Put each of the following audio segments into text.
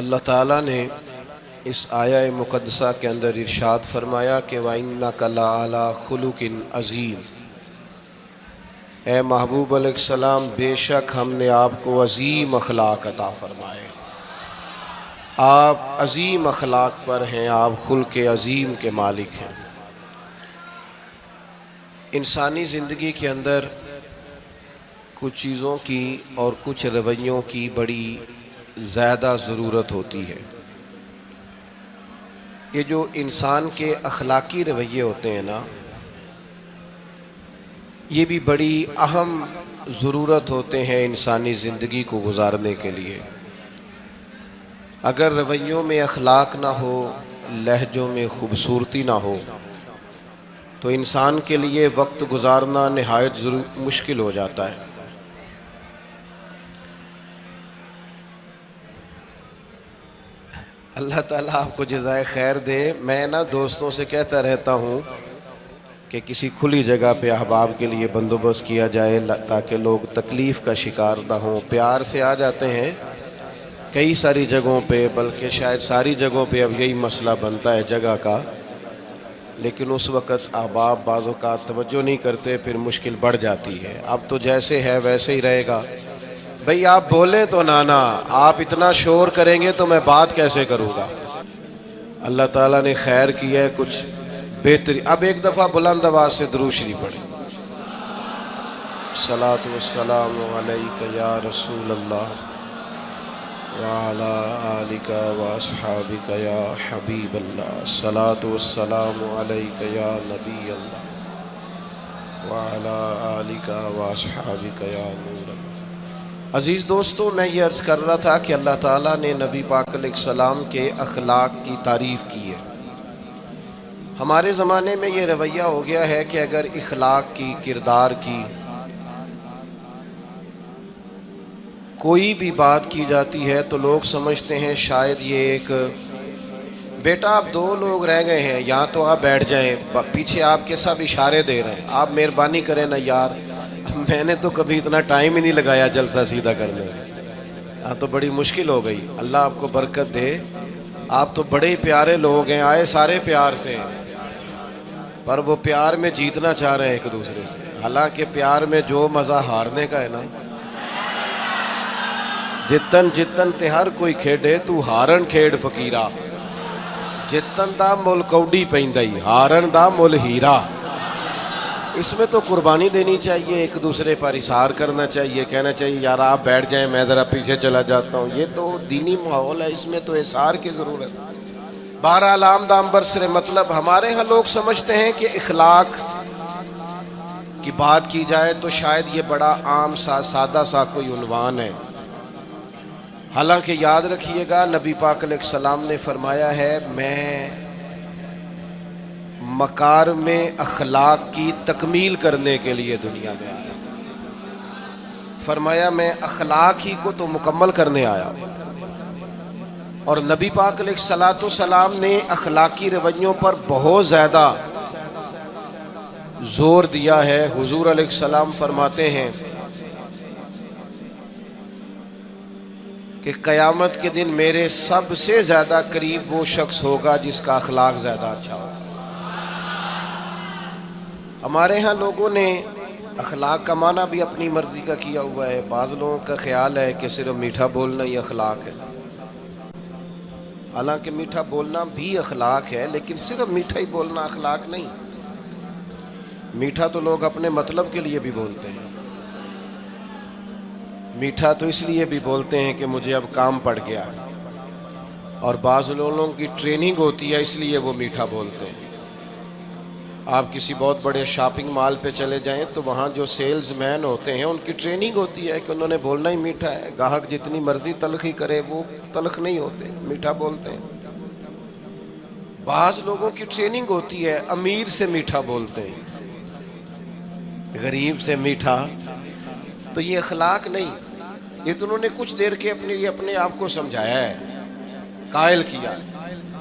اللہ تعالیٰ نے اس آیہ مقدسہ کے اندر ارشاد فرمایا کہ وَإِنَّكَ لَعَلَىٰ خُلُقٍ عَظِيمٍ، اے محبوب علیہ السلام بے شک ہم نے آپ کو عظیم اخلاق عطا فرمائے، آپ عظیم اخلاق پر ہیں، آپ خلق عظیم کے مالک ہیں۔ انسانی زندگی کے اندر کچھ چیزوں کی اور کچھ رویوں کی بڑی زیادہ ضرورت ہوتی ہے۔ یہ جو انسان کے اخلاقی رویے ہوتے ہیں نا، یہ بھی بڑی اہم ضرورت ہوتے ہیں انسانی زندگی کو گزارنے کے لیے۔ اگر رویوں میں اخلاق نہ ہو، لہجوں میں خوبصورتی نہ ہو، تو انسان کے لیے وقت گزارنا نہایت مشکل ہو جاتا ہے۔ اللہ تعالیٰ آپ کو جزائے خیر دے۔ میں دوستوں سے کہتا رہتا ہوں کہ کسی کھلی جگہ پہ احباب کے لیے بندوبست کیا جائے تاکہ لوگ تکلیف کا شکار نہ ہوں۔ پیار سے آ جاتے ہیں کئی ساری جگہوں پہ، بلکہ شاید ساری جگہوں پہ اب یہی مسئلہ بنتا ہے جگہ کا، لیکن اس وقت احباب بعض اوقات توجہ نہیں کرتے، پھر مشکل بڑھ جاتی ہے۔ اب تو جیسے ہے ویسے ہی رہے گا۔ بھئی آپ بولیں تو نانا، آپ اتنا شور کریں گے تو میں بات کیسے کروں گا؟ اللہ تعالیٰ نے خیر کیا ہے، کچھ بہتری۔ اب ایک دفعہ بلند آواز سے درود شریف پڑھیں۔ الصلاۃ والسلام علیک یا رسول اللہ وعلی آلک واصحابک یا حبیب اللہ، الصلاۃ والسلام علیک یا نبی اللہ وعلی آلک واصحابک یا نور اللہ۔ عزیز دوستو، میں یہ عرض کر رہا تھا کہ اللہ تعالیٰ نے نبی پاک علیہ السلام کے اخلاق کی تعریف کی ہے۔ ہمارے زمانے میں یہ رویہ ہو گیا ہے کہ اگر اخلاق کی، کردار کی کوئی بھی بات کی جاتی ہے تو لوگ سمجھتے ہیں شاید یہ ایک بیٹا آپ دو لوگ رہ گئے ہیں، یہاں تو آپ بیٹھ جائیں، پیچھے آپ کے سب اشارے دے رہے ہیں، آپ مہربانی کریں نا یار، میں نے تو کبھی اتنا ٹائم ہی نہیں لگایا جلسہ سیدھا کرنے میں، ہاں تو بڑی مشکل ہو گئی۔ اللہ آپ کو برکت دے، آپ تو بڑے پیارے لوگ ہیں، آئے سارے پیار سے ہیں، پر وہ پیار میں جیتنا چاہ رہے ہیں ایک دوسرے سے۔ حالانکہ پیار میں جو مزہ ہارنے کا ہے نا، جتن جتن تے ہر کوئی کھیڈے تو ہارن کھیڈ فقیرا، جتن دا مول کوڈی پیندائی ہارن دا مول ہیرا۔ اس میں تو قربانی دینی چاہیے، ایک دوسرے پر اظہار کرنا چاہیے، کہنا چاہیے یار آپ بیٹھ جائیں میں ذرا پیچھے چلا جاتا ہوں۔ یہ تو دینی ماحول ہے، اس میں تو اظہار کی ضرورت ہے۔ بہرحال آمدام برسر مطلب ہمارے ہاں لوگ سمجھتے ہیں کہ اخلاق کی بات کی جائے تو شاید یہ بڑا عام سا سادہ سا کوئی عنوان ہے۔ حالانکہ یاد رکھیے گا نبی پاک علیہ السلام نے فرمایا ہے میں مکارم اخلاق کی تکمیل کرنے کے لیے دنیا میں آیا، فرمایا میں اخلاق ہی کو تو مکمل کرنے آیا۔ اور نبی پاک علیہ السلام نے اخلاقی رویوں پر بہت زیادہ زور دیا ہے۔ حضور علیہ السلام فرماتے ہیں کہ قیامت کے دن میرے سب سے زیادہ قریب وہ شخص ہوگا جس کا اخلاق زیادہ اچھا ہوگا۔ ہمارے ہاں لوگوں نے اخلاق کا معنی بھی اپنی مرضی کا کیا ہوا ہے۔ بعض لوگوں کا خیال ہے کہ صرف میٹھا بولنا ہی اخلاق ہے، حالانکہ میٹھا بولنا بھی اخلاق ہے، لیکن صرف میٹھا ہی بولنا اخلاق نہیں۔ میٹھا تو لوگ اپنے مطلب کے لیے بھی بولتے ہیں، میٹھا تو اس لیے بھی بولتے ہیں کہ مجھے اب کام پڑ گیا، اور بعض لوگوں کی ٹریننگ ہوتی ہے اس لیے وہ میٹھا بولتے ہیں۔ آپ کسی بہت بڑے شاپنگ مال پہ چلے جائیں تو وہاں جو سیلز مین ہوتے ہیں ان کی ٹریننگ ہوتی ہے کہ انہوں نے بولنا ہی میٹھا ہے، گاہک جتنی مرضی تلخی کرے وہ تلخ نہیں ہوتے، میٹھا بولتے ہیں۔ بعض لوگوں کی ٹریننگ ہوتی ہے امیر سے میٹھا بولتے ہیں، غریب سے میٹھا، تو یہ اخلاق نہیں، یہ تو انہوں نے کچھ دیر کے اپنے آپ کو سمجھایا ہے، قائل کیا۔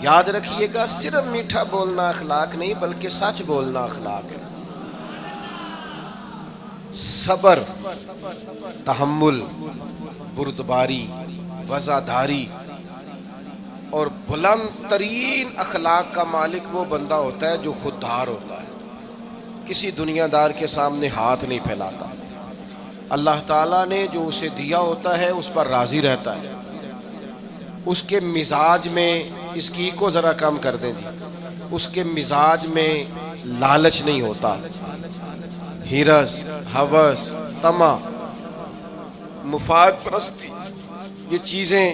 یاد رکھیے گا صرف میٹھا بولنا اخلاق نہیں بلکہ سچ بولنا اخلاق ہے۔ صبر، تحمل، بردباری، وفاداری، اور بلند ترین اخلاق کا مالک وہ بندہ ہوتا ہے جو خوددار ہوتا ہے، کسی دنیا دار کے سامنے ہاتھ نہیں پھیلاتا، اللہ تعالیٰ نے جو اسے دیا ہوتا ہے اس پر راضی رہتا ہے، اس کے مزاج میں، اس کی کو ذرا کم کر دیں جی، اس کے مزاج میں لالچ نہیں ہوتا، ہرس، ہوس، طمع، مفاد پرستی، یہ چیزیں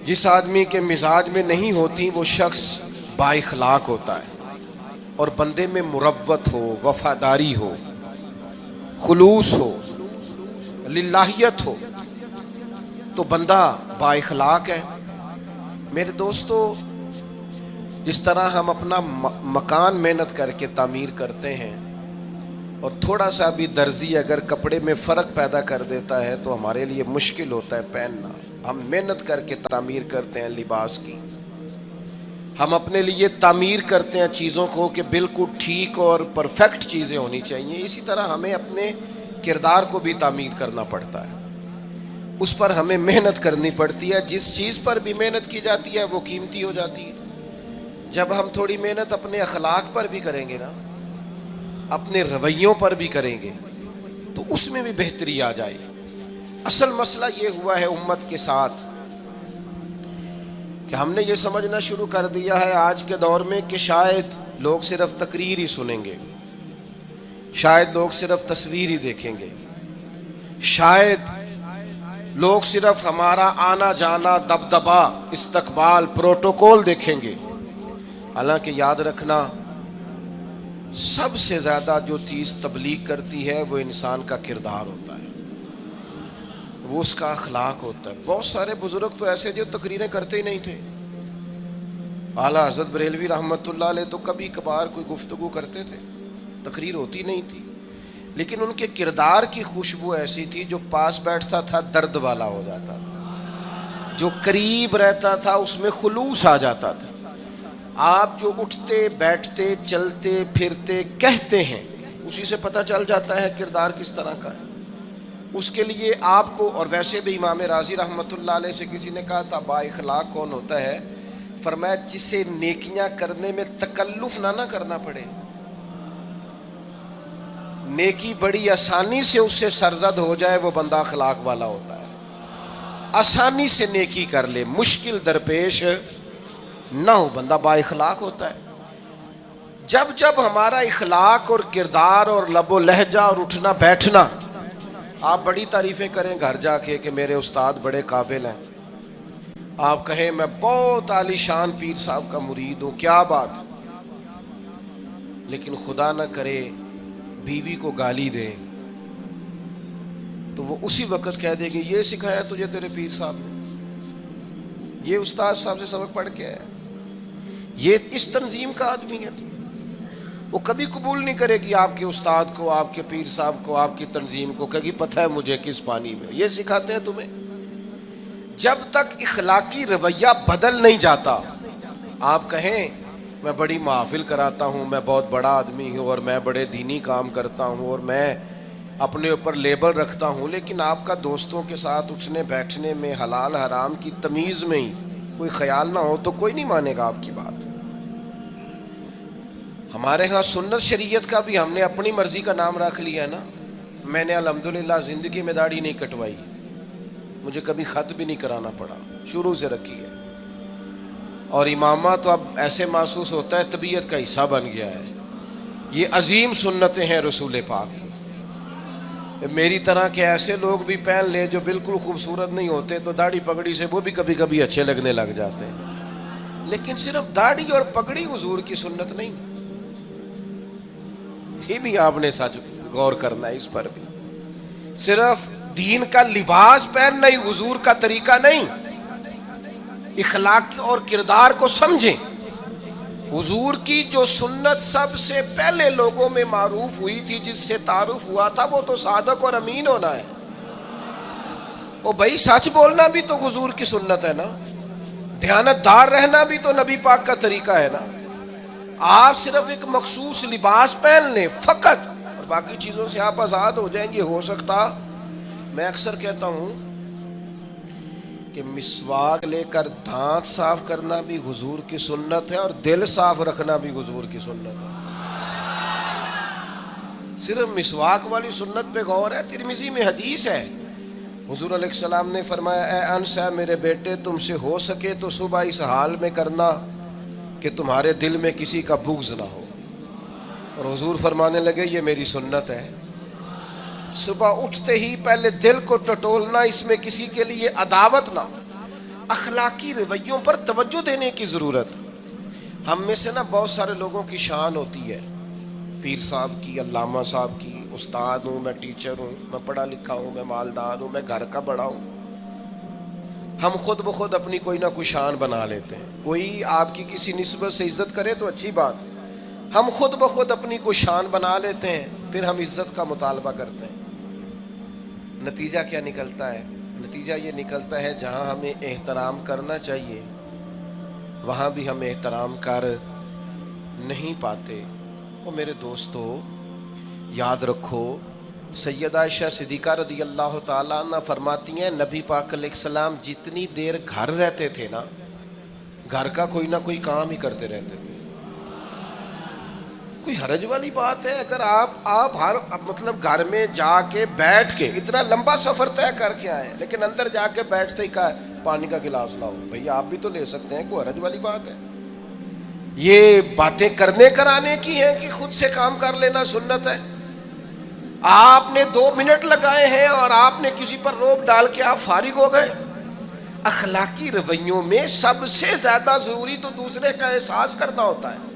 جس آدمی کے مزاج میں نہیں ہوتی وہ شخص با اخلاق ہوتا ہے، اور بندے میں مروت ہو، وفاداری ہو، خلوص ہو، للہیت ہو تو بندہ با اخلاق ہے۔ میرے دوستو، جس طرح ہم اپنا مکان محنت کر کے تعمیر کرتے ہیں، اور تھوڑا سا بھی درزی اگر کپڑے میں فرق پیدا کر دیتا ہے تو ہمارے لیے مشکل ہوتا ہے پہننا، ہم محنت کر کے تعمیر کرتے ہیں لباس کی، ہم اپنے لیے تعمیر کرتے ہیں چیزوں کو کہ بالکل ٹھیک اور پرفیکٹ چیزیں ہونی چاہیے، اسی طرح ہمیں اپنے کردار کو بھی تعمیر کرنا پڑتا ہے، اس پر ہمیں محنت کرنی پڑتی ہے، جس چیز پر بھی محنت کی جاتی ہے وہ قیمتی ہو جاتی ہے۔ جب ہم تھوڑی محنت اپنے اخلاق پر بھی کریں گے نا، اپنے رویوں پر بھی کریں گے تو اس میں بھی بہتری آ جائے گی۔ اصل مسئلہ یہ ہوا ہے امت کے ساتھ کہ ہم نے یہ سمجھنا شروع کر دیا ہے آج کے دور میں کہ شاید لوگ صرف تقریر ہی سنیں گے، شاید لوگ صرف تصویر ہی دیکھیں گے، شاید لوگ صرف ہمارا آنا جانا، دبدبا، استقبال، پروٹوکول دیکھیں گے۔ حالانکہ یاد رکھنا، سب سے زیادہ جو چیز تبلیغ کرتی ہے وہ انسان کا کردار ہوتا ہے، وہ اس کا اخلاق ہوتا ہے۔ بہت سارے بزرگ تو ایسے جو تقریریں کرتے ہی نہیں تھے، اعلیٰ حضرت بریلوی رحمۃ اللہ علیہ تو کبھی کبھار کوئی گفتگو کرتے تھے، تقریر ہوتی نہیں تھی، لیکن ان کے کردار کی خوشبو ایسی تھی جو پاس بیٹھتا تھا درد والا ہو جاتا تھا، جو قریب رہتا تھا اس میں خلوص آ جاتا تھا۔ آپ جو اٹھتے بیٹھتے چلتے پھرتے کہتے ہیں اسی سے پتہ چل جاتا ہے کردار کس طرح کا ہے۔ اس کے لیے آپ کو، اور ویسے بھی امام راضی رحمۃ اللہ علیہ سے کسی نے کہا تھا با اخلاق کون ہوتا ہے؟ فرمایا جسے نیکیاں کرنے میں تکلف نہ کرنا پڑے، نیکی بڑی آسانی سے اس سے سرزد ہو جائے، وہ بندہ اخلاق والا ہوتا ہے۔ آسانی سے نیکی کر لے، مشکل درپیش نہ ہو، بندہ با اخلاق ہوتا ہے۔ جب جب ہمارا اخلاق اور کردار اور لب و لہجہ اور اٹھنا بیٹھنا، آپ بڑی تعریفیں کریں گھر جا کے کہ میرے استاد بڑے قابل ہیں، آپ کہیں میں بہت عالی شان پیر صاحب کا مرید ہوں، کیا بات، لیکن خدا نہ کرے بیوی کو گالی دیں تو وہ اسی وقت کہہ دے گی یہ سکھایا تجھے تیرے پیر صاحب نے، یہ استاد صاحب سے سبق پڑھ کے آیا، یہ اس تنظیم کا آدمی ہے۔ وہ کبھی قبول نہیں کرے گی آپ کے استاد کو، آپ کے پیر صاحب کو، آپ کی تنظیم کو، کہے گی پتہ ہے مجھے کس پانی میں، یہ سکھاتے ہیں تمہیں۔ جب تک اخلاقی رویہ بدل نہیں جاتا، آپ کہیں میں بڑی محافل کراتا ہوں، میں بہت بڑا آدمی ہوں اور میں بڑے دینی کام کرتا ہوں اور میں اپنے اوپر لیبل رکھتا ہوں، لیکن آپ کا دوستوں کے ساتھ اٹھنے بیٹھنے میں حلال حرام کی تمیز میں ہی کوئی خیال نہ ہو تو کوئی نہیں مانے گا آپ کی بات۔ ہمارے ہاں سنت شریعت کا بھی ہم نے اپنی مرضی کا نام رکھ لیا ہے نا۔ میں نے الحمدللہ زندگی میں داڑھی نہیں کٹوائی، مجھے کبھی خط بھی نہیں کرانا پڑا، شروع سے رکھی ہے، اور امامہ تو اب ایسے محسوس ہوتا ہے طبیعت کا حصہ بن گیا ہے۔ یہ عظیم سنتیں ہیں رسول پاک کی۔ میری طرح کے ایسے لوگ بھی پہن لیں جو بالکل خوبصورت نہیں ہوتے تو داڑھی پگڑی سے وہ بھی کبھی کبھی اچھے لگنے لگ جاتے ہیں، لیکن صرف داڑھی اور پگڑی حضور کی سنت نہیں، یہ بھی آپ نے سچ غور کرنا ہے اس پر بھی۔ صرف دین کا لباس پہننا ہی حضور کا طریقہ نہیں، اخلاق اور کردار کو سمجھیں۔ حضور کی جو سنت سب سے پہلے لوگوں میں معروف ہوئی تھی، جس سے تعارف ہوا تھا، وہ تو صادق اور امین ہونا ہے۔ او بھائی سچ بولنا بھی تو حضور کی سنت ہے نا، دیانت دار رہنا بھی تو نبی پاک کا طریقہ ہے نا۔ آپ صرف ایک مخصوص لباس پہن لیں فقط اور باقی چیزوں سے آپ آزاد ہو جائیں گے، ہو سکتا، میں اکثر کہتا ہوں کہ کہ مسواک لے کر دانت صاف کرنا بھی حضور کی سنت ہے اور دل صاف رکھنا بھی حضور کی سنت ہے. صرف مسواک والی سنت پہ غور ہے. ترمذی میں حدیث ہے, حضور علیہ السلام نے فرمایا اے انس ہے میرے بیٹے, تم سے ہو سکے تو صبح اس حال میں کرنا کہ تمہارے دل میں کسی کا بغض نہ ہو. اور حضور فرمانے لگے یہ میری سنت ہے. صبح اٹھتے ہی پہلے دل کو ٹٹولنا, اس میں کسی کے لیے عداوت نہ. اخلاقی رویوں پر توجہ دینے کی ضرورت. ہم میں سے نا بہت سارے لوگوں کی شان ہوتی ہے, پیر صاحب کی, علامہ صاحب کی, استاد ہوں, میں ٹیچر ہوں, میں پڑھا لکھا ہوں, میں مالدار ہوں, میں گھر کا بڑا ہوں. ہم خود بخود اپنی کوئی نہ کوئی شان بنا لیتے ہیں. کوئی آپ کی کسی نسبت سے عزت کرے تو اچھی بات, ہم خود بخود اپنی کوئی شان بنا لیتے ہیں, پھر ہم عزت کا مطالبہ کرتے ہیں. نتیجہ کیا نکلتا ہے؟ نتیجہ یہ نکلتا ہے جہاں ہمیں احترام کرنا چاہیے وہاں بھی ہم احترام کر نہیں پاتے. اور میرے دوستو یاد رکھو, سیدہ عائشہ صدیقہ رضی اللہ تعالیٰ عنہ فرماتی ہیں نبی پاک علیہ السلام جتنی دیر گھر رہتے تھے نا, گھر کا کوئی نہ کوئی کام ہی کرتے رہتے تھے. کوئی حرج والی بات ہے اگر آپ ہر مطلب گھر میں جا کے بیٹھ کے اتنا لمبا سفر طے کر کے آئے لیکن اندر جا کے بیٹھتے ہی کہا پانی کا گلاس لاؤ. بھئی آپ بھی تو لے سکتے ہیں, کوئی حرج والی بات ہے؟ یہ باتیں کرنے کرانے کی ہیں کہ خود سے کام کر لینا سنت ہے؟ آپ نے 2 منٹ لگائے ہیں اور آپ نے کسی پر روب ڈال کے آپ فارغ ہو گئے. اخلاقی رویوں میں سب سے زیادہ ضروری تو دوسرے کا احساس کرنا ہوتا ہے.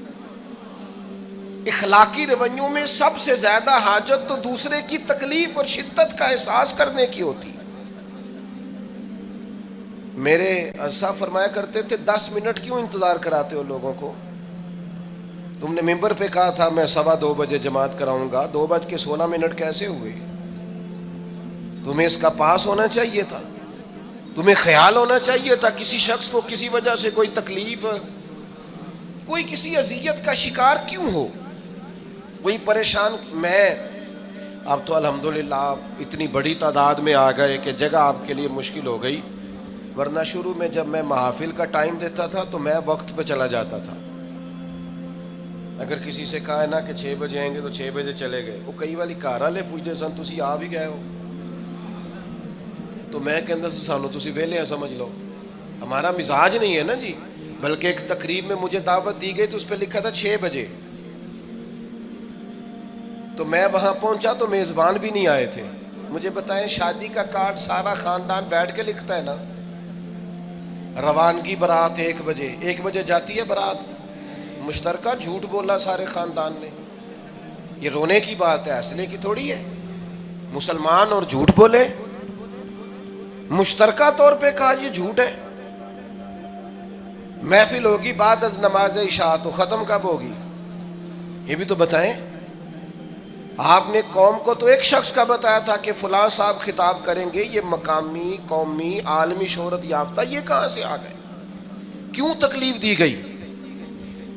اخلاقی رویوں میں سب سے زیادہ حاجت تو دوسرے کی تکلیف اور شدت کا احساس کرنے کی ہوتی. میرے صاحب فرمایا کرتے تھے 10 منٹ کیوں انتظار کراتے ہو لوگوں کو؟ تم نے ممبر پہ کہا تھا میں 2:15 بجے جماعت کراؤں گا, 2:16 کیسے ہوئے؟ تمہیں اس کا پاس ہونا چاہیے تھا, تمہیں خیال ہونا چاہیے تھا کسی شخص کو کسی وجہ سے کوئی تکلیف, کوئی کسی اذیت کا شکار کیوں ہو, کوئی پریشان. میں اب تو الحمدللہ آپ اتنی بڑی تعداد میں آ گئے کہ جگہ آپ کے لیے مشکل ہو گئی, ورنہ شروع میں جب میں محافل کا ٹائم دیتا تھا تو میں وقت پہ چلا جاتا تھا. اگر کسی سے کہا ہے نا کہ 6 بجے آئیں گے تو 6 بجے چلے گئے. وہ کئی والی کار والے پوچھتے سن تسی آ بھی گئے ہو, تو میں کہندا سانو تسی ویلے ہیں سمجھ لو. ہمارا مزاج نہیں ہے نا جی. بلکہ ایک تقریب میں مجھے دعوت دی گئی تو اس پہ لکھا تھا 6 بجے, تو میں وہاں پہنچا تو میزبان بھی نہیں آئے تھے. مجھے بتائیں شادی کا کارڈ سارا خاندان بیٹھ کے لکھتا ہے نا, روانگی برات 1 بجے, 1 بجے جاتی ہے برات, مشترکہ جھوٹ بولا سارے خاندان نے. یہ رونے کی بات ہے, ہنسنے کی تھوڑی ہے. مسلمان اور جھوٹ بولے, مشترکہ طور پہ کہا یہ جھوٹ ہے. محفل ہوگی بعد از نماز عشاء, تو ختم کب ہوگی یہ بھی تو بتائیں. آپ نے قوم کو تو ایک شخص کا بتایا تھا کہ فلاں صاحب خطاب کریں گے, یہ مقامی, قومی, عالمی شہرت یافتہ, یہ کہاں سے آ گئے؟ کیوں تکلیف دی گئی؟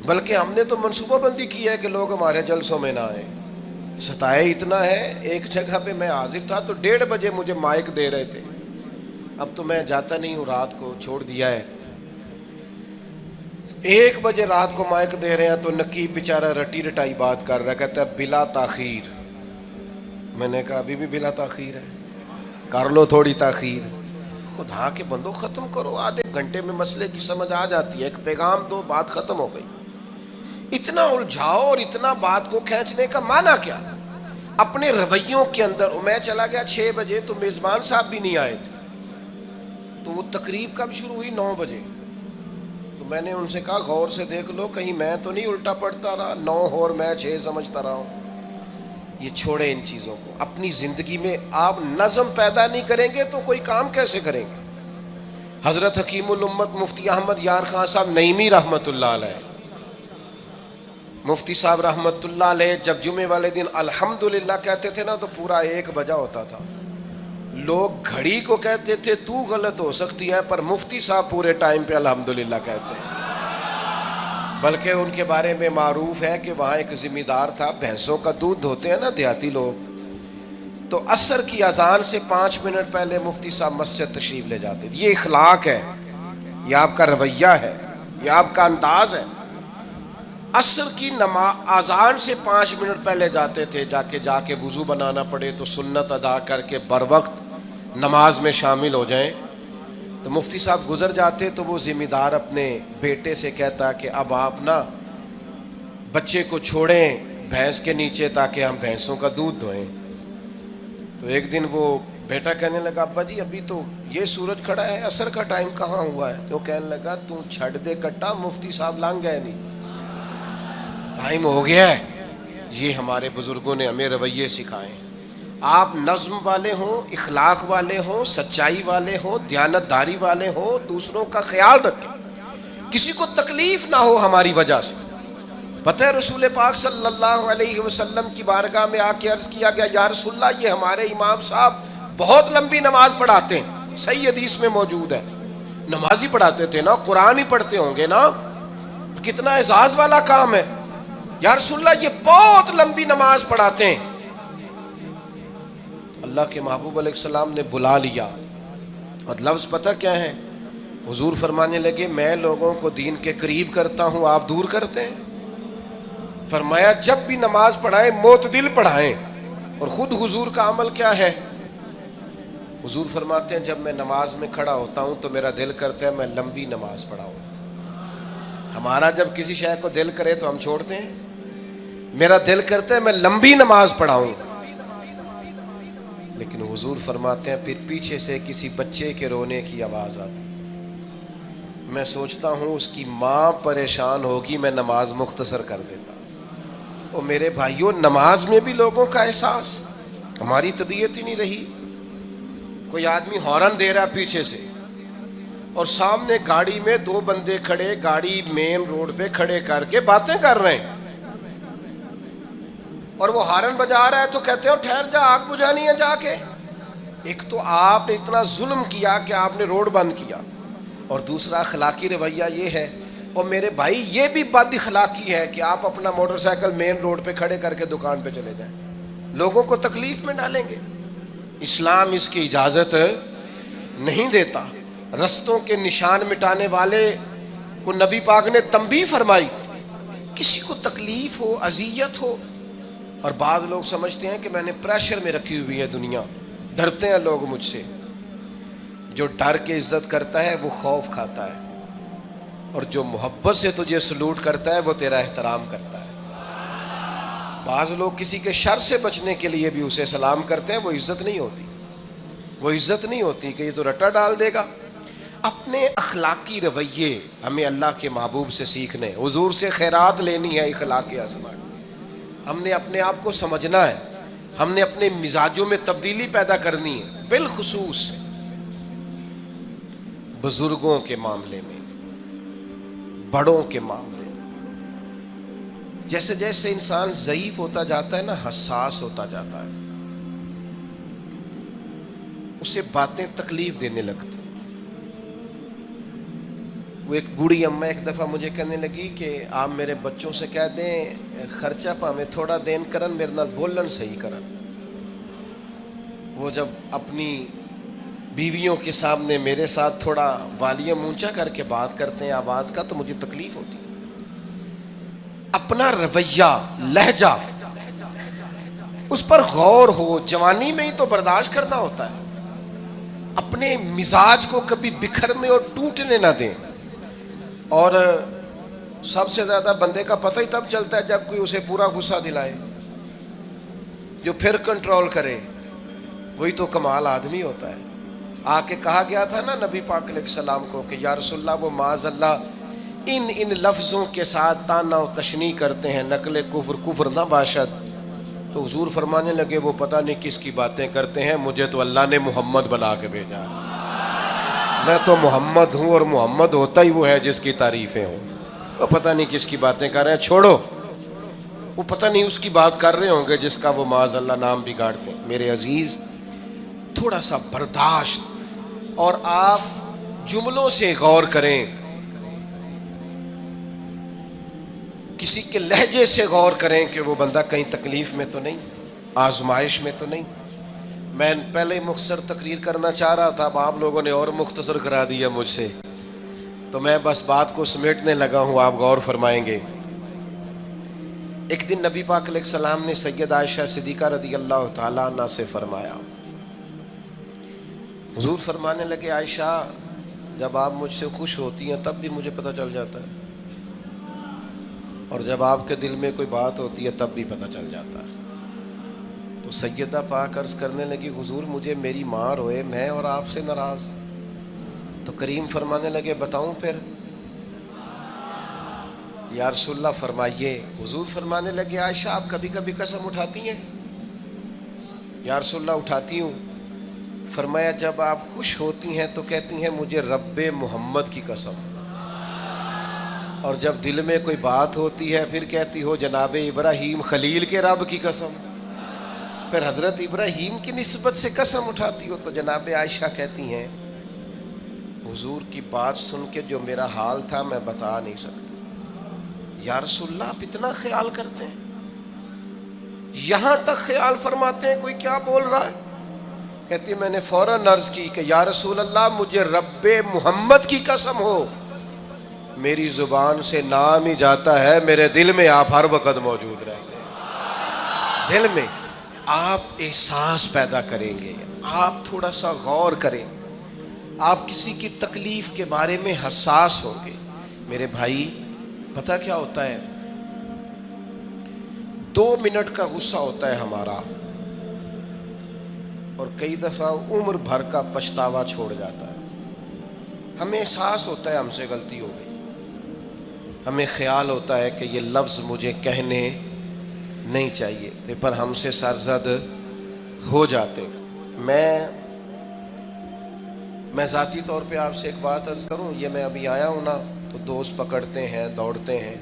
بلکہ ہم نے تو منصوبہ بندی کی ہے کہ لوگ ہمارے جلسوں میں نہ آئیں. ستائے اتنا ہے, ایک جگہ پہ میں حاضر تھا تو 1:30 بجے مجھے مائک دے رہے تھے. اب تو میں جاتا نہیں ہوں, رات کو چھوڑ دیا ہے. 1 بجے رات کو مائک دے رہے ہیں تو نقیب بیچارہ رٹی رٹائی بات کر رہا ہے, کہتا ہے بلا تاخیر. میں نے کہا ابھی بھی بلا تاخیر ہے, کر لو تھوڑی تاخیر. خدا کے بندو ختم کرو, آدھے گھنٹے میں مسئلے کی سمجھ آ جاتی ہے, ایک پیغام دو, بات ختم ہو گئی. اتنا الجھاؤ اور اتنا بات کو کھینچنے کا معنی کیا؟ اپنے رویوں کے اندر. میں چلا گیا 6 بجے تو میزبان صاحب بھی نہیں آئے تھے, تو وہ تقریب کب شروع ہوئی؟ 9 بجے. تو میں نے ان سے کہا غور سے دیکھ لو کہیں میں تو نہیں الٹا پڑتا رہا, 9 اور میں 6 سمجھتا رہا ہوں. یہ چھوڑیں ان چیزوں کو. اپنی زندگی میں آپ نظم پیدا نہیں کریں گے تو کوئی کام کیسے کریں گے؟ حضرت حکیم الامت مفتی احمد یار خان صاحب نعیمی رحمۃ اللہ علیہ, مفتی صاحب رحمۃ اللہ علیہ جب جمعے والے دن الحمدللہ کہتے تھے نا تو پورا 1 بجا ہوتا تھا. لوگ گھڑی کو کہتے تھے تو غلط ہو سکتی ہے, پر مفتی صاحب پورے ٹائم پہ الحمدللہ کہتے ہیں. بلکہ ان کے بارے میں معروف ہے کہ وہاں ایک ذمہ دار تھا, بھینسوں کا دودھ دھوتے ہیں نا دیہاتی لوگ, تو عصر کی اذان سے 5 منٹ پہلے مفتی صاحب مسجد تشریف لے جاتے تھے. یہ اخلاق ہے, یہ آپ کا رویہ ہے, یہ آپ کا انداز ہے. عصر کی اذان سے 5 منٹ پہلے جاتے تھے, جا کے وضو بنانا پڑے تو سنت ادا کر کے بر وقت نماز میں شامل ہو جائیں. تو مفتی صاحب گزر جاتے تو وہ ذمہ دار اپنے بیٹے سے کہتا کہ اب آپ نا بچے کو چھوڑیں بھینس کے نیچے تاکہ ہم بھینسوں کا دودھ دھوئیں. تو ایک دن وہ بیٹا کہنے لگا ابا جی ابھی تو یہ سورج کھڑا ہے, عصر کا ٹائم کہاں ہوا ہے؟ تو کہنے لگا تو چھڑ دے کٹا, مفتی صاحب لانگ گئے نہیں, ٹائم ہو گیا ہے. یہ ہمارے بزرگوں نے ہمیں رویے سکھائے. آپ نظم والے ہوں, اخلاق والے ہوں, سچائی والے ہوں, دیانت داری والے ہوں, دوسروں کا خیال رکھیں, کسی کو تکلیف نہ ہو ہماری وجہ سے. پتہ ہے رسول پاک صلی اللہ علیہ وسلم کی بارگاہ میں آ کے عرض کیا گیا یا رسول اللہ یہ ہمارے امام صاحب بہت لمبی نماز پڑھاتے ہیں. صحیح حدیث میں موجود ہے, نماز ہی پڑھاتے تھے نا, قرآن ہی پڑھتے ہوں گے نا, کتنا اعزاز والا کام ہے. یا رسول اللہ یہ بہت لمبی نماز پڑھاتے ہیں. اللہ کے محبوب علیہ السلام نے بلا لیا اور لفظ پتہ کیا ہے؟ حضور فرمانے لگے میں لوگوں کو دین کے قریب کرتا ہوں, آپ دور کرتے ہیں. فرمایا جب بھی نماز پڑھائیں معتدل پڑھائیں. اور خود حضور کا عمل کیا ہے؟ حضور فرماتے ہیں جب میں نماز میں کھڑا ہوتا ہوں تو میرا دل کرتا ہے میں لمبی نماز پڑھاؤں. ہمارا جب کسی شے کو دل کرے تو ہم چھوڑتے ہیں, میرا دل کرتا ہے میں لمبی نماز پڑھاؤں. لیکن حضور فرماتے ہیں پھر پیچھے سے کسی بچے کے رونے کی آواز آتی, میں سوچتا ہوں اس کی ماں پریشان ہوگی, میں نماز مختصر کر دیتا. اور میرے بھائیوں نماز میں بھی لوگوں کا احساس, ہماری طبیعت ہی نہیں رہی. کوئی آدمی ہارن دے رہا پیچھے سے اور سامنے گاڑی میں 2 بندے کھڑے, گاڑی مین روڈ پہ کھڑے کر کے باتیں کر رہے ہیں, اور وہ ہارن بجا رہا ہے تو کہتے ہو ٹھہر جا, آگ بجھانی ہے جا کے. ایک تو آپ نے اتنا ظلم کیا کہ آپ نے روڈ بند کیا, اور دوسرا اخلاقی رویہ یہ ہے. اور میرے بھائی یہ بھی بد اخلاقی ہے کہ آپ اپنا موٹر سائیکل مین روڈ پہ کھڑے کر کے دکان پہ چلے جائیں, لوگوں کو تکلیف میں ڈالیں گے. اسلام اس کی اجازت نہیں دیتا. رستوں کے نشان مٹانے والے کو نبی پاک نے تنبیہ فرمائی, کسی کو تکلیف ہو, اذیت ہو. اور بعض لوگ سمجھتے ہیں کہ میں نے پریشر میں رکھی ہوئی ہے دنیا, ڈرتے ہیں لوگ مجھ سے. جو ڈر کے عزت کرتا ہے وہ خوف کھاتا ہے, اور جو محبت سے تجھے سلوٹ کرتا ہے وہ تیرا احترام کرتا ہے. بعض لوگ کسی کے شر سے بچنے کے لیے بھی اسے سلام کرتے ہیں, وہ عزت نہیں ہوتی, وہ عزت نہیں ہوتی کہ یہ تو رٹا ڈال دے گا. اپنے اخلاقی رویے ہمیں اللہ کے محبوب سے سیکھنے, حضور سے خیرات لینی ہے, اخلاق حسنہ. ہم نے اپنے آپ کو سمجھنا ہے, ہم نے اپنے مزاجوں میں تبدیلی پیدا کرنی ہے, بالخصوص بزرگوں کے معاملے میں, بڑوں کے معاملے میں. جیسے جیسے انسان ضعیف ہوتا جاتا ہے نا, حساس ہوتا جاتا ہے, اسے باتیں تکلیف دینے لگتی. وہ ایک بوڑھی اماں ایک دفعہ مجھے کہنے لگی کہ آپ میرے بچوں سے کہہ دیں خرچہ پامیں تھوڑا دین کرن, میرے نال بولن صحیح کرن. وہ جب اپنی بیویوں کے سامنے میرے ساتھ تھوڑا والیوم اونچا کر کے بات کرتے ہیں آواز کا, تو مجھے تکلیف ہوتی ہے. اپنا رویہ, لہجہ, اس پر غور ہو. جوانی میں ہی تو برداشت کرنا ہوتا ہے. اپنے مزاج کو کبھی بکھرنے اور ٹوٹنے نہ دیں. اور سب سے زیادہ بندے کا پتہ ہی تب چلتا ہے جب کوئی اسے پورا غصہ دلائے, جو پھر کنٹرول کرے, وہی تو کمال آدمی ہوتا ہے. آ کے کہا گیا تھا نا نبی پاک علیہ السلام کو کہ یا رسول اللہ وہ معاذ اللہ ان لفظوں کے ساتھ تانا و تشنیع کرتے ہیں, نقل کفر نہ باشد. تو حضور فرمانے لگے وہ پتہ نہیں کس کی باتیں کرتے ہیں, مجھے تو اللہ نے محمد بنا کے بھیجا ہے, میں تو محمد ہوں, اور محمد ہوتا ہی وہ ہے جس کی تعریفیں ہوں. وہ پتہ نہیں کس کی باتیں کر رہے ہیں, چھوڑو. وہ پتہ نہیں اس کی بات کر رہے ہوں گے جس کا وہ معاذ اللہ نام بگاڑتے ہیں. میرے عزیز تھوڑا سا برداشت, اور آپ جملوں سے غور کریں, کسی کے لہجے سے غور کریں کہ وہ بندہ کہیں تکلیف میں تو نہیں, آزمائش میں تو نہیں. میں پہلے ہی مختصر تقریر کرنا چاہ رہا تھا، اب آپ لوگوں نے اور مختصر کرا دیا مجھ سے، تو میں بس بات کو سمیٹنے لگا ہوں، آپ غور فرمائیں گے۔ ایک دن نبی پاک علیہ السلام نے سید عائشہ صدیقہ رضی اللہ تعالیٰ عنہ سے فرمایا، حضور فرمانے لگے عائشہ جب آپ مجھ سے خوش ہوتی ہیں تب بھی مجھے پتہ چل جاتا ہے، اور جب آپ کے دل میں کوئی بات ہوتی ہے تب بھی پتہ چل جاتا ہے۔ تو سیدہ پاک عرض کرنے لگی حضور مجھے میری ماں روئے میں اور آپ سے ناراض، تو کریم فرمانے لگے بتاؤں پھر؟ یا رسول اللہ فرمائیے۔ حضور فرمانے لگے عائشہ آپ کبھی کبھی قسم اٹھاتی ہیں؟ یا رسول اللہ اٹھاتی ہوں۔ فرمایا جب آپ خوش ہوتی ہیں تو کہتی ہیں مجھے رب محمد کی قسم، اور جب دل میں کوئی بات ہوتی ہے پھر کہتی ہو جناب ابراہیم خلیل کے رب کی قسم، پھر حضرت ابراہیم کی نسبت سے قسم اٹھاتی ہو۔ تو جناب عائشہ کہتی ہیں حضور کی بات سن کے جو میرا حال تھا میں بتا نہیں سکتی۔ یا رسول اللہ آپ اتنا خیال کرتے ہیں؟ یہاں تک خیال فرماتے ہیں کوئی کیا بول رہا ہے؟ کہتی میں نے فوراً عرض کی کہ یا رسول اللہ مجھے رب محمد کی قسم ہو، میری زبان سے نام ہی جاتا ہے، میرے دل میں آپ ہر وقت موجود رہتے ہیں۔ دل میں آپ احساس پیدا کریں گے، آپ تھوڑا سا غور کریں، آپ کسی کی تکلیف کے بارے میں حساس ہوں گے۔ میرے بھائی پتہ کیا ہوتا ہے، 2 منٹ کا غصہ ہوتا ہے ہمارا، اور کئی دفعہ عمر بھر کا پچھتاوا چھوڑ جاتا ہے۔ ہمیں احساس ہوتا ہے ہم سے غلطی ہو گئی، ہمیں خیال ہوتا ہے کہ یہ لفظ مجھے کہنے نہیں چاہیے تھے، پر ہم سے سرزد ہو جاتے۔ میں ذاتی طور پہ آپ سے ایک بات عرض کروں، یہ میں ابھی آیا ہوں نا تو دوست پکڑتے ہیں دوڑتے ہیں،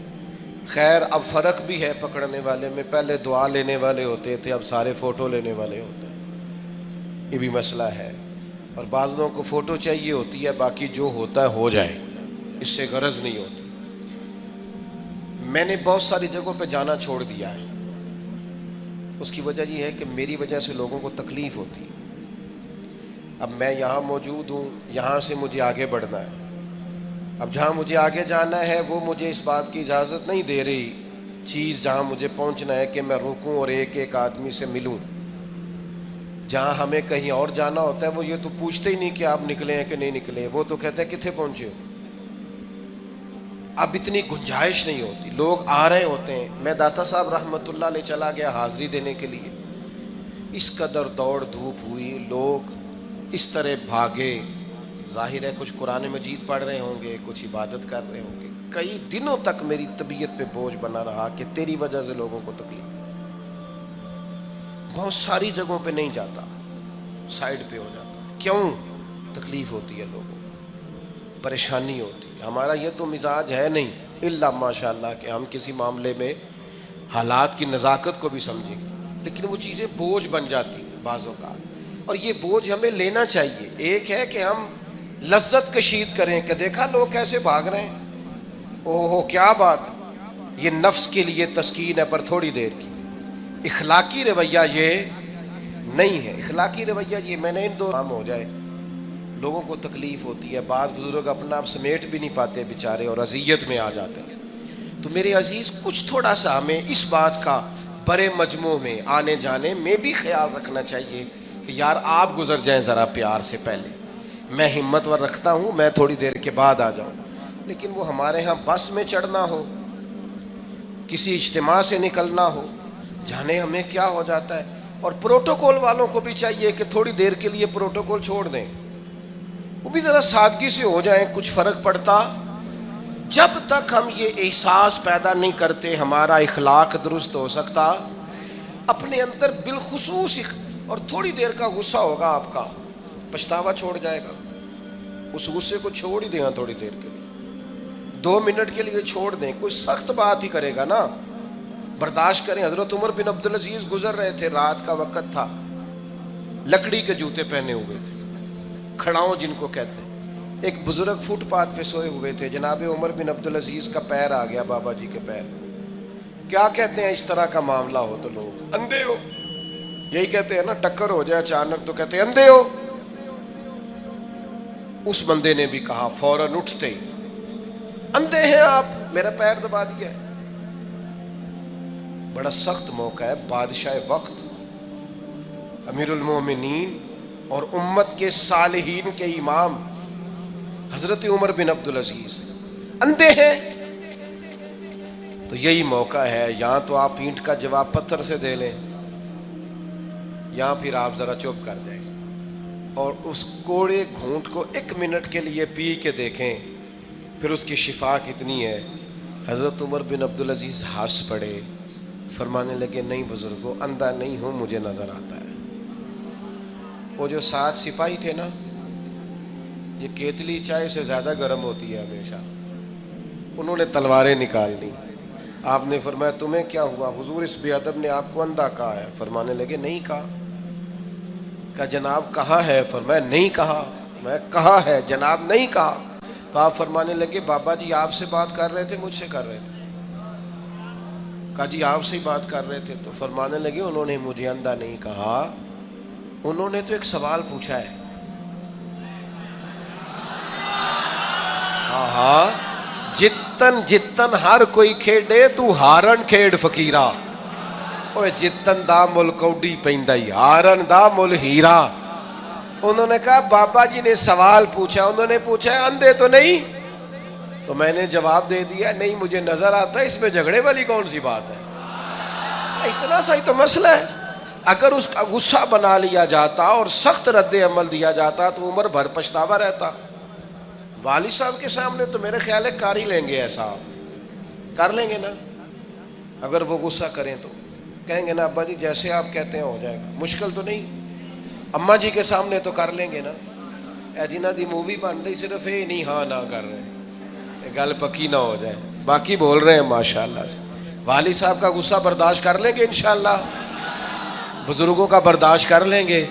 خیر اب فرق بھی ہے پکڑنے والے میں، پہلے دعا لینے والے ہوتے تھے اب سارے فوٹو لینے والے ہوتے ہیں، یہ بھی مسئلہ ہے۔ اور بعض لوگوں کو فوٹو چاہیے ہوتی ہے، باقی جو ہوتا ہے ہو جائے، اس سے غرض نہیں ہوتی۔ میں نے بہت ساری جگہوں پہ جانا چھوڑ دیا ہے، اس کی وجہ یہ ہے کہ میری وجہ سے لوگوں کو تکلیف ہوتی ہے۔ اب میں یہاں موجود ہوں، یہاں سے مجھے آگے بڑھنا ہے، اب جہاں مجھے آگے جانا ہے وہ مجھے اس بات کی اجازت نہیں دے رہی چیز جہاں مجھے پہنچنا ہے کہ میں رکوں اور ایک ایک آدمی سے ملوں۔ جہاں ہمیں کہیں اور جانا ہوتا ہے وہ یہ تو پوچھتے ہی نہیں کہ آپ نکلے ہیں کہ نہیں نکلے، وہ تو کہتے ہیں کتنے پہنچے ہو۔ اب اتنی گنجائش نہیں ہوتی، لوگ آ رہے ہوتے ہیں۔ میں داتا صاحب رحمۃ اللہ علیہ چلا گیا حاضری دینے کے لیے، اس قدر دوڑ دھوپ ہوئی، لوگ اس طرح بھاگے، ظاہر ہے کچھ قرآن مجید پڑھ رہے ہوں گے، کچھ عبادت کر رہے ہوں گے۔ کئی دنوں تک میری طبیعت پہ بوجھ بنا رہا کہ تیری وجہ سے لوگوں کو تکلیف۔ بہت ساری جگہوں پہ نہیں جاتا، سائڈ پہ ہو جاتا۔ کیوں؟ تکلیف ہوتی ہے لوگوں کو، پریشانی ہوتی ہے۔ ہمارا یہ تو مزاج ہے نہیں الا ماشاء اللہ کہ ہم کسی معاملے میں حالات کی نزاکت کو بھی سمجھیں گے، لیکن وہ چیزیں بوجھ بن جاتی ہیں بعض اوقات، اور یہ بوجھ ہمیں لینا چاہیے۔ ایک ہے کہ ہم لذت کشید کریں کہ دیکھا لوگ کیسے بھاگ رہے ہیں، اوہو کیا بات، یہ نفس کے لیے تسکین ہے پر تھوڑی دیر کی۔ اخلاقی رویہ یہ نہیں ہے، اخلاقی رویہ یہ میں نے ان دو کام ہو جائے، لوگوں کو تکلیف ہوتی ہے، بعض بزرگ اپنا آپ سمیٹ بھی نہیں پاتے بیچارے اور اذیت میں آ جاتے ہیں۔ تو میرے عزیز کچھ تھوڑا سا ہمیں اس بات کا بڑے مجموع میں آنے جانے میں بھی خیال رکھنا چاہیے کہ یار آپ گزر جائیں ذرا پیار سے، پہلے میں ہمت ور رکھتا ہوں، میں تھوڑی دیر کے بعد آ جاؤں۔ لیکن وہ ہمارے ہاں بس میں چڑھنا ہو، کسی اجتماع سے نکلنا ہو، جانے ہمیں کیا ہو جاتا ہے۔ اور پروٹوکول والوں کو بھی چاہیے کہ تھوڑی دیر کے لیے پروٹوکول چھوڑ دیں، وہ بھی ذرا سادگی سے ہو جائیں، کچھ فرق پڑتا۔ جب تک ہم یہ احساس پیدا نہیں کرتے ہمارا اخلاق درست ہو سکتا، اپنے اندر بالخصوص اور تھوڑی دیر کا غصہ ہوگا آپ کا، پچھتاوا چھوڑ جائے گا۔ اس غصے کو چھوڑ ہی دیں تھوڑی دیر کے لیے، 2 منٹ کے لیے چھوڑ دیں، کوئی سخت بات ہی کرے گا نا، برداشت کریں۔ حضرت عمر بن عبدالعزیز گزر رہے تھے، رات کا وقت تھا، لکڑی کے جوتے پہنے ہوئے تھے، کھڑاؤں جن کو کہتے ہیں۔ ایک بزرگ فٹ پاتھ پہ سوئے ہوئے تھے، جناب عمر بن عبدالعزیز کا پیر آ گیا بابا جی کے پیر۔ کیا کہتے ہیں اس طرح کا معاملہ ہو تو لوگ اندھے ہو، یہی کہتے ہیں نا، ٹکر ہو جائے اچانک تو کہتے ہیں اندھے ہو. اس بندے نے بھی کہا فوراً اٹھتے ہی، اندھے ہیں آپ، میرا پیر دبا دیا ہے. بڑا سخت موقع ہے. بادشاہ وقت، امیر المومنین اور امت کے صالحین کے امام حضرت عمر بن عبدالعزیز اندھے ہیں. تو یہی موقع ہے، یہاں تو آپ اینٹ کا جواب پتھر سے دے لیں، یہاں پھر آپ ذرا چپ کر جائیں اور اس کوڑے گھونٹ کو 1 منٹ کے لیے پی کے دیکھیں، پھر اس کی شفا کتنی ہے. حضرت عمر بن عبدالعزیز ہنس پڑے، فرمانے لگے نہیں بزرگوں، اندھا نہیں ہوں، مجھے نظر آتا ہے. وہ جو 7 سپاہی تھے نا، یہ کیتلی چائے سے زیادہ گرم ہوتی ہے ہمیشہ، انہوں نے تلواریں نکال لی. آپ نے فرمایا تمہیں کیا ہوا؟ حضور اس بے ادب نے آپ کو اندھا کہا ہے. فرمانے لگے نہیں کہا. کہا جناب کہا ہے. فرمایا نہیں کہا. میں کہا ہے جناب نہیں کہا. تو آپ فرمانے لگے بابا جی آپ سے بات کر رہے تھے مجھ سے کر رہے تھے؟ کہا جی آپ سے ہی بات کر رہے تھے. تو فرمانے لگے انہوں نے مجھے اندھا نہیں کہا، انہوں نے تو ایک سوال پوچھا ہے. ہاں، جتن جتن ہر کوئی کھیڈے تو ہارن کھیڈ فقیرا. اوے جتن دا مل کوڈی پیندا ہارن دا مل ہیرا. انہوں نے کہا بابا جی نے سوال پوچھا، انہوں نے پوچھا ہے اندھے تو نہیں؟ تو میں نے جواب دے دیا نہیں مجھے نظر آتا ہے. اس میں جھگڑے والی کون سی بات ہے؟ اتنا سا ہی تو مسئلہ ہے. اگر اس کا غصہ بنا لیا جاتا اور سخت رد عمل دیا جاتا تو عمر بھر پچھتاوا رہتا. والد صاحب کے سامنے تو میرے خیال ہے کر ہی لیں گے، ایسا کر لیں گے نا. اگر وہ غصہ کریں تو کہیں گے نا ابا جی جیسے آپ کہتے ہیں ہو جائے گا، مشکل تو نہیں. اماں جی کے سامنے تو کر لیں گے نا. اے جنہ دی مووی بن رہی صرف یہ نہیں ہاں نہ کر رہے، گل پکی نہ ہو جائے، باقی بول رہے ہیں ماشاءاللہ سے. والد صاحب کا غصہ برداشت کر لیں گے انشاءاللہ، بزرگوں کا برداشت کر لیں گے.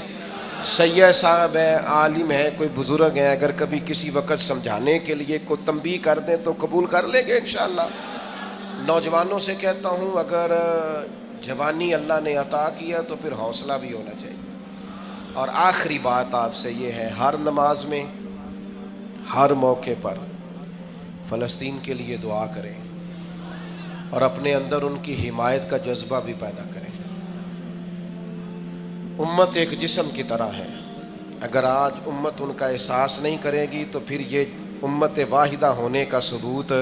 سید صاحب ہیں، عالم ہیں، کوئی بزرگ ہیں، اگر کبھی کسی وقت سمجھانے کے لیے کوئی تنبیہ کر دیں تو قبول کر لیں گے انشاءاللہ. نوجوانوں سے کہتا ہوں اگر جوانی اللہ نے عطا کیا تو پھر حوصلہ بھی ہونا چاہیے. اور آخری بات آپ سے یہ ہے، ہر نماز میں ہر موقع پر فلسطین کے لیے دعا کریں اور اپنے اندر ان کی حمایت کا جذبہ بھی پیدا کریں. امت ایک جسم کی طرح ہے، اگر آج امت ان کا احساس نہیں کرے گی تو پھر یہ امت واحدہ ہونے کا ثبوت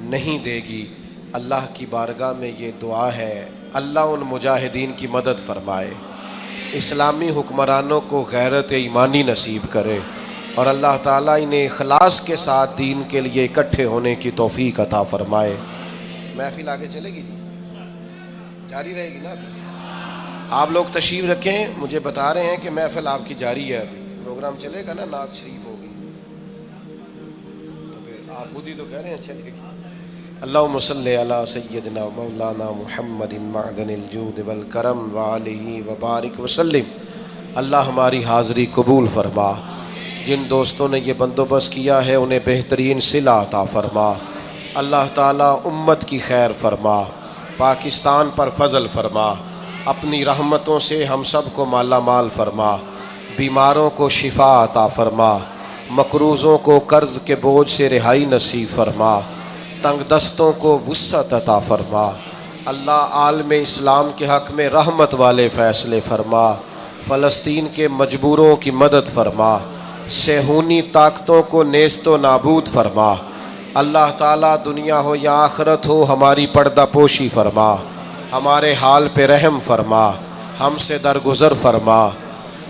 نہیں دے گی. اللہ کی بارگاہ میں یہ دعا ہے، اللہ ان مجاہدین کی مدد فرمائے، اسلامی حکمرانوں کو غیرت ایمانی نصیب کرے اور اللہ تعالیٰ انہیں اخلاص کے ساتھ دین کے لیے اکٹھے ہونے کی توفیق عطا فرمائے. محفل آگے چلے گی جی، جاری رہے گی نا؟ آپ لوگ تشریف رکھیں، مجھے بتا رہے ہیں کہ محفل آپ کی جاری ہے، ابھی پروگرام چلے گا نا، نعت شریف ہوگی تو پھر آپ خود ہی تو کہہ رہے ہیں چلے گی. اللہم صلی علی سیدنا مولانا محمد معدن الجود والکرم وآلہ وبارک وسلم. اللہ ہماری حاضری قبول فرما. جن دوستوں نے یہ بندوبست کیا ہے انہیں بہترین صلہ عطا فرما. اللہ تعالیٰ امت کی خیر فرما، پاکستان پر فضل فرما، اپنی رحمتوں سے ہم سب کو مالا مال فرما، بیماروں کو شفا عطا فرما، مقروضوں کو قرض کے بوجھ سے رہائی نصیب فرما، تنگ دستوں کو وسعت عطا فرما. اللہ عالم اسلام کے حق میں رحمت والے فیصلے فرما، فلسطین کے مجبوروں کی مدد فرما، صہیونی طاقتوں کو نیست و نابود فرما. اللہ تعالیٰ دنیا ہو یا آخرت ہو ہماری پردہ پوشی فرما، ہمارے حال پہ رحم فرما، ہم سے درگزر فرما،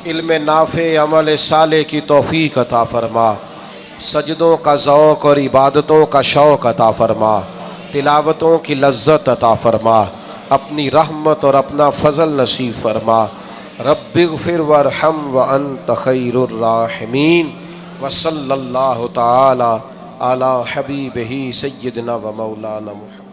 علم نافع عمل صالح کی توفیق عطا فرما، سجدوں کا ذوق اور عبادتوں کا شوق عطا فرما، تلاوتوں کی لذت عطا فرما، اپنی رحمت اور اپنا فضل نصیب فرما. رب اغفر وارحم وانت خیر الراحمین. وصلی اللہ تعالی علی حبیبہ سیدنا و مولانا محمد.